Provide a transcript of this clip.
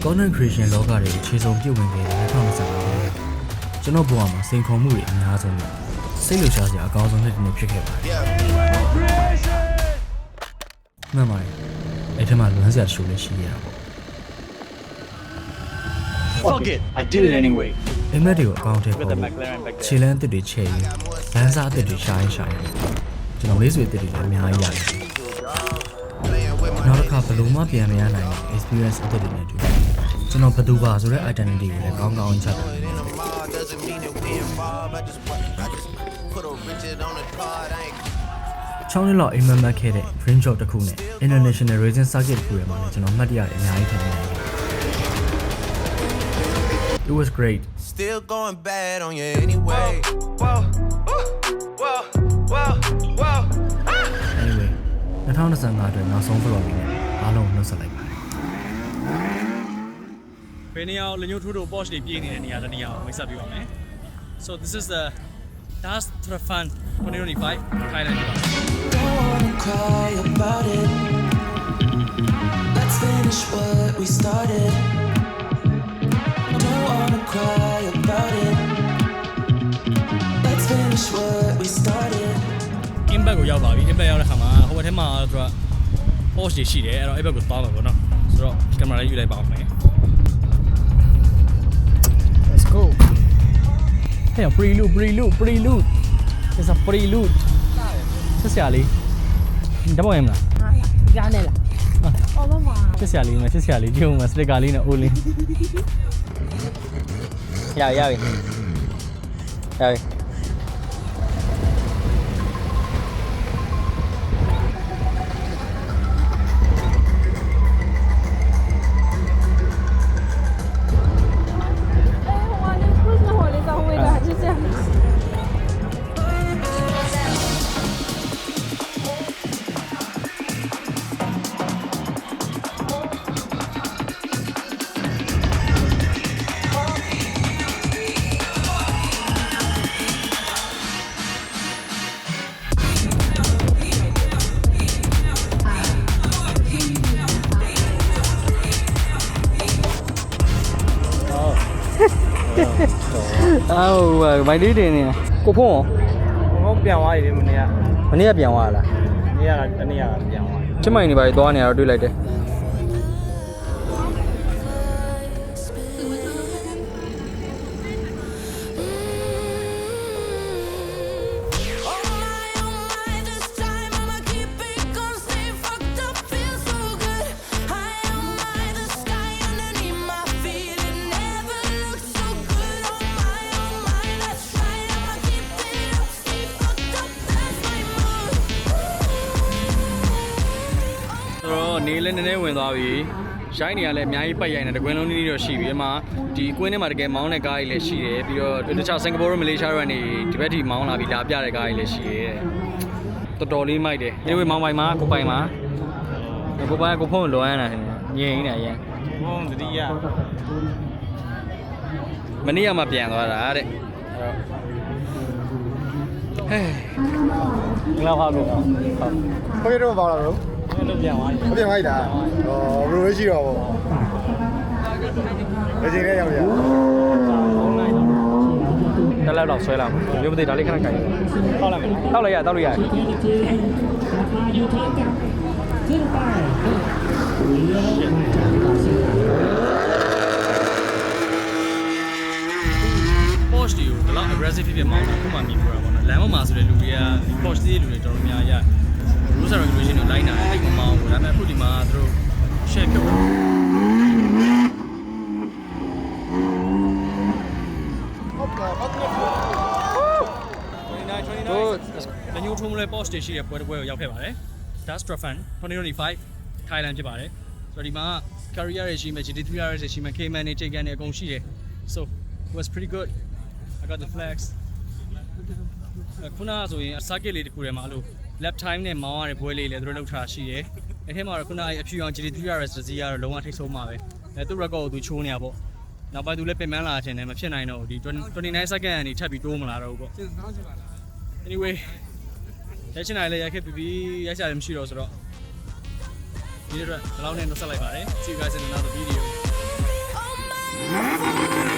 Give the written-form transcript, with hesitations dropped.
content creation လောကတွေခြေစုံပြုတ်ဝင်ခဲ့တဲ့2025ခုနှစ်ကျွန်တော်ဘဝမှာစိန်ခေါ်မှုတွေအများဆုံးနဲ့စိတ်လှုပ်ရှားစရာအကောင်းဆုံးနှစ်တစ်နှစ်ဖြစ်ခဲ့ပါတယ်မှန်ပါတယ်အဲ့ထက်မှလွမ်းစရာတချို့လည်းရှိရတာပေါ့ Fuck it, I did it anyway. အိမ်မက်တွေကိုအကောင့်ထဲပေါ်ခြေလမ်းအသစ်တွေချဲ့ရင်လမ်းစားအသစ်တွေရှာရင်ကျွန်တော်လေးဆွေအသစ်တွေလည်းအများကြီးရတယ်နောက်တစ်ခါဘယ်လိုမှပြန်မရနိုင်တဲ့ experience အသစ်တွေနဲ့တူကျွန်တော်ဘယ်သူပါဆိုတဲ့ identity ကိုလည်းကောင်းကောင်းချထားတယ်ချောင်းလေးလောက်အိမ်မက်မက်ခဲ့တဲ့ dream job တစ်ခုနဲ့ international racing circuit တစ်ခုထဲမှာလည်းကျွန်တော်မှတ်တရအများကြီးထည့်နေတယ် It was great. Still going bad on you anyway. Anyway, 2025အတွက်နောက်ဆုံး vlog နဲ့အားလုံးနှုတ်ဆက်လိုက်ပါတယ်။ ဘယ်နေရာကိုလညိုးထိုးထိုး Porsche တွေပြေးနေတဲ့နေရာတစ်နေရာကိုမိတ်ဆက်ပြပါမယ် So this is the Das Trafan 2025 Thailand. Don't wanna cry about it. Let's finish what we started. Don't wanna cry about it. Let's finish what we started. Impact ကိုရောက်ပါပြီ Impact ရောက်တဲ့ခါမှာဟိုဘက်ထဲမှာသူက Porsche တွေရှိတယ်အဲ့တော့ Impact ကိုသွားမှာပေါ့နော်ဆိုတော့ကင်မရာလေးယူလိုက်ပါအောင်မယ် Let's go Hey prelude It's a prelude ဆက်စရာလေးဓာတ်ပုံရမလား ကြားနေလားအော်ဘာမှ ဆက်စရာလေးကြည့်ဦးမစတစ်ကာလေးနဲ့အိုးလေးရပြီအော်ဘိုင်လေးတင်နေကိုဖုန်းရောပြန်သွားပြီမနေ့ကပြန်သွားလားတနေ့ကပြန်သွားချစ်မိုင်နေပါလေသွားနေရတော့တွေ့လိုက်တယ်နေလည်းနည်းနည်းဝင်သွားပြီရိုင်းနေရလည်းအများကြီးပိုက်ရိုင်းနေတကွင်းလုံးနည်းနည်းတော့ရှိပြီအမှဒီကွင်းထဲမှာတကယ်မောင်းတဲ့ကားကြီးလည်းရှိတယ်ပြီးတော့တခြားစင်ကာပူနဲ့မလေးရှားတို့ကနေဒီဘက်ထိမောင်းလာပြီးလာပြတဲ့ကားကြီးလည်းရှိတယ်တော်တော်လေးမိုက်တယ်ဒီဝေးမောင်းပိုင်မှာကိုပိုင်မှာကိုပိုင်ကိုဖုန်းလွန်ရတာငြိမ်နေရရင်ဖုန်းသတိရမနေ့ကမှပြန်သွားတာတဲ့ဟဲ့ငါဖားလို့ဟုတ် ဘယ်တော့ပါလာတော့လို့ပြန်သွားပြီ ပြန်လိုက်တာဟောဘယ်လိုရှိတော့ဗောဘယ်ချိန်လဲရောက်ရတက်လောက်ဆွဲလာမှာမျိုးမသိဒါလေးခဏကြိုက်တောက်လိုက်မယ်တောက်လိုက်ရတောက်လို့ရPorsche တွေကိုဒီလောက် aggressive ဖြစ်မောင်းတာခုမှမြင်ပြတာပေါ့နော်လမ်းပေါ်မှာဆိုတဲ့လူတွေက Porsche တွေလူတွေတော်တော်များများrules and regulation ကိုလိုက်နာတယ်အဲ့ကောင်မအောင်ဒါပေမဲ့အခုဒီမှာသူတို့ share ပြုတ်တို့လညိုးထုံးလဲ Porsche တွေရှိတဲ့ပွဲတစ်ပွဲကိုရောက်ခဲ့ပါတယ် Das Trafan 2025 Thailand ဖြစ်ပါတယ်ဆိုတော့ဒီမှာ Carrier တွေရှိမယ် GT3 RS တွေရှိမယ် Cayman တွေ Taycan တွေအကုန်ရှိတယ် so it was pretty good I got the flags ခုနကဆိုရင် circuit လေးတစ်ခုထဲမှာအဲ့လို lap time နဲ့မောင်းရတဲ့ပွဲလေးလည်းသူတို့လောက်ထားရှိတယ်အဲ့ထဲမှာတော့ခုနကအဖြူအောင် GT3 RS တစ်စီးကတော့လုံးဝထိတ်ဆုံးပါပဲအဲသူ့ record ကိုသူချိုးနေတာပေါ့နောက်ပိုင်းသူလည်းပြင်ပန်းလာခြင်းနဲ့မဖြစ်နိုင်တော့ဘူးဒီ29 second ကနေထပ်ပြီးတိုးမလာတော့ဘူးပေါ့ anyway ရိုက်ချင်တယ်လည်းရိုက်ခဲ့ပြီးရိုက်ချင်တယ်မရှိတော့ဆိုတော့ဒီတော့ဒီလောက်နဲ့နှုတ်ဆက်လိုက်ပါတယ် see you guys in another video Thank